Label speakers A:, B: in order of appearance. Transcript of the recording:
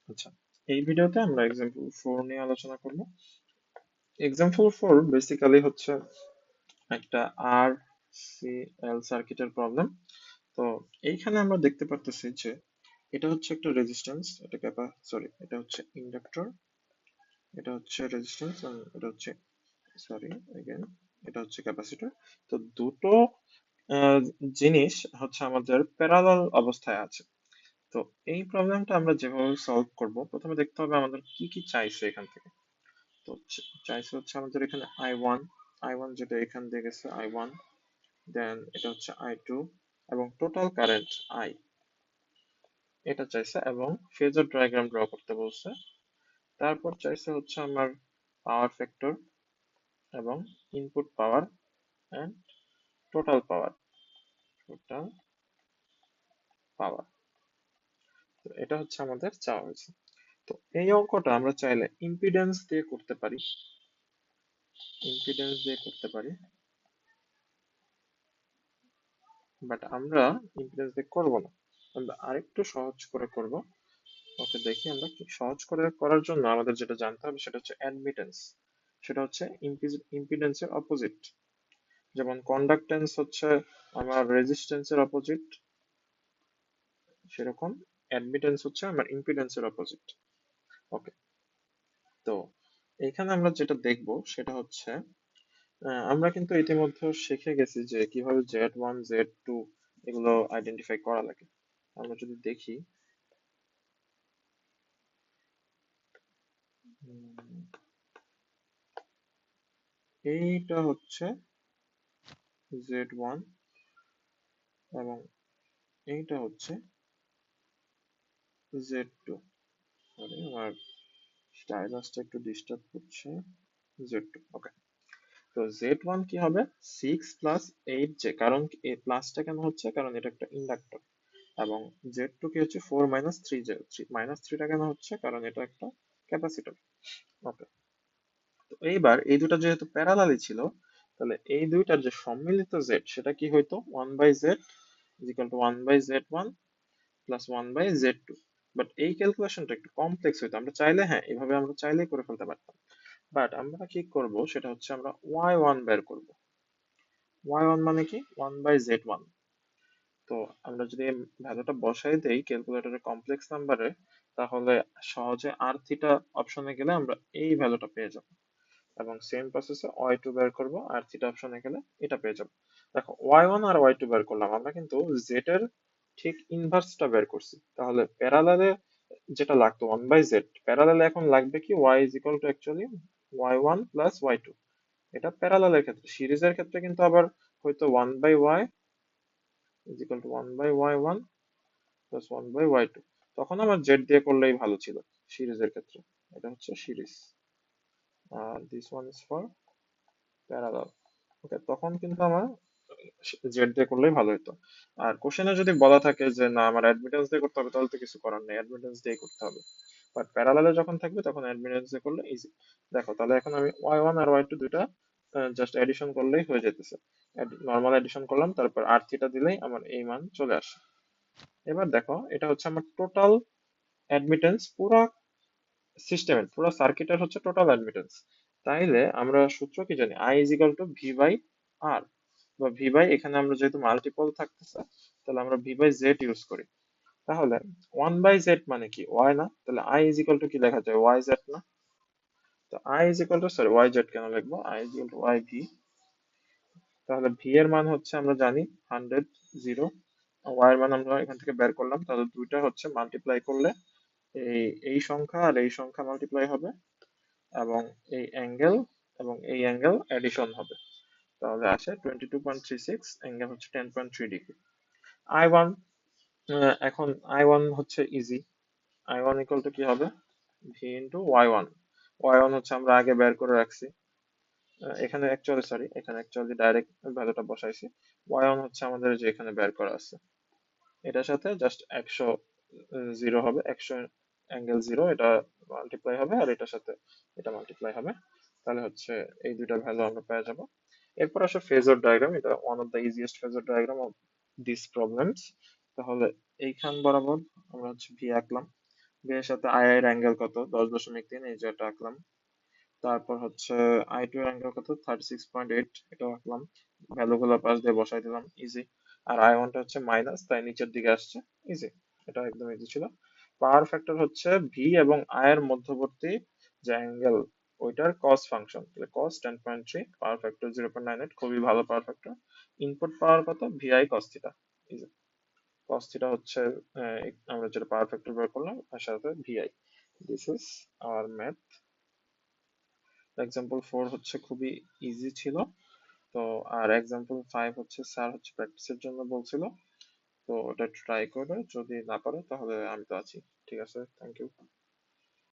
A: আচ্ছা, এই ভিডিওতে আমরা এক্সাম্পল 4 নিয়ে আলোচনা করব। এক্সাম্পল 4 বেসিক্যালি হচ্ছে একটা আর সি এল সার্কিটের প্রবলেম। তো এইখানে আমরা দেখতে পারতেছি যে এটা হচ্ছে একটা রেজিস্ট্যান্স, এটা এটা হচ্ছে ইন্ডাক্টর, এটা হচ্ছে রেজিস্ট্যান্স, এটা হচ্ছে সরি এগেন এটা হচ্ছে ক্যাপাসিটর। তো দুটো আহ, জিনিস হচ্ছে আমাদের প্যারালাল অবস্থায় আছে। তো এই প্রবলেমটা আমরা যেভাবে সলভ করব, প্রথমে দেখতে হবে আমাদের কি কি চাইছে এখান থেকে। তো চাইছে হচ্ছে আমাদের এখানে আই ওয়ান যেটা এখান দিয়ে গেছে আই ওয়ান, দেন এটা হচ্ছে আই টু এবং টোটাল কারেন্ট আই, এটা চাইছে এবং ফেজর ডায়াগ্রাম ড্র করতে বলছে। তারপর চাইছে হচ্ছে আমার পাওয়ার ফ্যাক্টর এবং input power and total power, total power. তো এটা হচ্ছে আমাদের চাওয়া হয়েছে। তো এই অঙ্কটা আমরা চাইলে ইম্পিডেন্স দিয়ে করতে পারি, ইম্পিডেন্স দিয়ে করতে পারি, বাট আমরা ইম্পিডেন্স দিয়ে করবো না, আমরা আরেকটু সহজ করে করব। ওকে, দেখি আমরা কি সহজ করে করার জন্য আমাদের যেটা জানতে হবে সেটা হচ্ছে অ্যাডমিটেন্স। সেটা হচ্ছে ইম্পিডেন্সের অপোজিট। যেমন কন্ডাক্টেন্স হচ্ছে আমার রেজিস্ট্যান্সের অপোজিট, সেরকম অ্যাডমিটেন্স হচ্ছে আমার ইম্পিডেন্সের অপোজিট। ওকে, তো এখানে আমরা যেটা দেখব সেটা হচ্ছে আমরা কিন্তু ইতিমধ্যে শিখে গেছি যে কিভাবে Z1 Z2 এগুলো আইডেন্টিফাই করা লাগে। আমরা যদি দেখি, উম, এইটা হচ্ছে Z1 এবং এইটা হচ্ছে Z2। সরি, আমার স্টাইলাসটা একটু ডিস্টার্ব করছে। Z2, ওকে। তো Z1 কি হবে? 6 + 8 জে, কারণ এই প্লাসটা কেন হচ্ছে? কারণ এটা একটা ইন্ডাক্টর। এবং Z2 কি হচ্ছে 4 - 3 জে, -3টা কেন হচ্ছে? কারণ এটা একটা ক্যাপাসিটর। ওকে, তো এইবার এই দুটা যেহেতু প্যারালালি ছিল, তাহলে এই দুইটার যে সম্মিলিত জেড সেটা কি হইতো? 1/z = 1/z1 + 1/z2। বাট এই ক্যালকুলেশনটা একটু কমপ্লেক্স হইতো, আমরা চাইলে হ্যাঁ এভাবে আমরা চাইলেই করে ফেলতে পারতাম। বাট আমরা কি করব সেটা হচ্ছে আমরা y1 বের করব। y1 মানে কি? 1/z1। তো আমরা যদি ভ্যালুটা বসাই দেই ক্যালকুলেটরে কমপ্লেক্স নাম্বারে, তাহলে সহজে আর থিটা অপশনে গেলে আমরা এই ভ্যালুটা পেয়ে যাব এবং সেম প্রসেসে y2 বের করব, আর থিটা অপশনে গেলে এটা পেয়ে যাব। দেখো, y1 আর y2 বের করলাম, আমরা কিন্তু z এর ঠিক ইনভার্সটা বের করছি। তাহলে প্যারালালে যেটা লাগতো 1/z, প্যারালালে এখন লাগবে কি? y actually y1 + y2। এটা প্যারালালের ক্ষেত্রে। সিরিজের ক্ষেত্রে কিন্তু আবার হয়তো 1/y = 1/y1 + 1/y2। তখন আমার z দিয়ে করলেই ভালো ছিল সিরিজের ক্ষেত্রে। এটা হচ্ছে সিরিজ, আর this one is for parallel. Okay, তখন কিন্তু আমার জেড দিয়ে করলেই ভালো হতো। আর কোশ্চেনে যদি বলা থাকে যে না আমার অ্যাডমিটেন্স দিয়ে করতে হবে, তাহলে তো কিছু করার নেই, অ্যাডমিটেন্স দিয়ে করতে হবে। বাট প্যারালালে যখন থাকবে তখন অ্যাডমিটেন্স দিয়ে করলে ইজি। দেখো, তাহলে এখন আমি y1 আর y2 দুইটা জাস্ট এডিশন করলেই হয়ে যেতেছে। নর্মাল এডিশন করলাম, তারপর আর থিটা দিলেই আমার এই মান চলে আসে। এবার দেখো, এটা হচ্ছে আমার টোটাল অ্যাডমিটেন্স, পুরা সিস্টেমের পুরো সার্কিটের হচ্ছে টোটাল অ্যাডমিটেন্স। তাইলে আমরা সূত্র কি জানি? I = V/R, বা ভি বাই, এখানে আমরা যেহেতু মাল্টিপল থাকতেছে তাহলে আমরা V/Z ইউজ করি। তাহলে 1/Z মানে কি? Y না? তাহলে I কি লেখা যায়? YZ না? তো সরি, YZ কেন লিখবো? I YV। তাহলে V এর মান হচ্ছে আমরা জানি 100, 0। Y এর মান আমরা এখান থেকে বের করলাম, তাহলে দুইটা হচ্ছে মাল্টিপ্লাই করলে এই এই সংখ্যা আর এই সংখ্যা মাল্টিপ্লাই হবে এবং এই অ্যাঙ্গেল এবং এই অ্যাঙ্গেল এডিশন হবে। তাহলে আসে 22.36, অ্যাঙ্গেল হচ্ছে 10.3 ডিগ্রি। I1, এখন I1 হচ্ছে ইজি। I1 কি হবে? V into Y1। Y1 হচ্ছে আমরা আগে বের করে রাখছি। এখানে অ্যাকচুয়ালি ডাইরেক্ট ভ্যালুটা বসাইছি। Y1 হচ্ছে আমাদের যে এখানে বের করা আছে, এটার সাথে জাস্ট 100 জিরো হবে, 100 অ্যাঙ্গেল জিরো, এটা মাল্টিপ্লাই হবে আর এটার সাথে এটা মাল্টিপ্লাই হবে। তাহলে হচ্ছে এই দুইটা ভ্যালু আমরা পেয়ে যাব। এরপর আসে ফেজর ডায়াগ্রাম, এটা one of the easiest phasor diagram of this problems. তাহলে এইখান বরাবর আমরা হচ্ছে ভি আঁকলাম, বি এর সাথে আই এর অ্যাঙ্গেল কত, 10.3, এই যে এটা আঁকলাম। তারপর হচ্ছে আই টু এর অ্যাঙ্গেল কত, 36.8, এটাও আঁকলাম। ভ্যালু গুলো পাশ দিয়ে বসাই দিলাম, ইজি। আর আই ওয়ানটা হচ্ছে মাইনাস, তাই নিচের দিকে আসছে, ইজি। এটা একদম ইজি ছিল। পাওয়ার ফ্যাক্টর হচ্ছে ভি এবং আই এর মধ্যবর্তী যে অ্যাঙ্গেল, ওইটার কস ফাংশন, তাহলে কস 10.3, পাওয়ার ফ্যাক্টর 0.98, খুবই ভালো পাওয়ার ফ্যাক্টর। ইনপুট পাওয়ার কত, VI cos theta, easy. Cos theta হচ্ছে আমরা যেটা পাওয়ার ফ্যাক্টর বের করলাম তার সাথে VI. This is our math. Example 4 হচ্ছে খুবই ইজি ছিল। তো আর এক্সাম্পল 5 হচ্ছে স্যার হচ্ছে প্র্যাকটিসের জন্য বলছিল, তো ওটা ট্রাই করবে, যদি না পারো তাহলে আমি তো আছি। ঠিক আছে, থ্যাংক ইউ।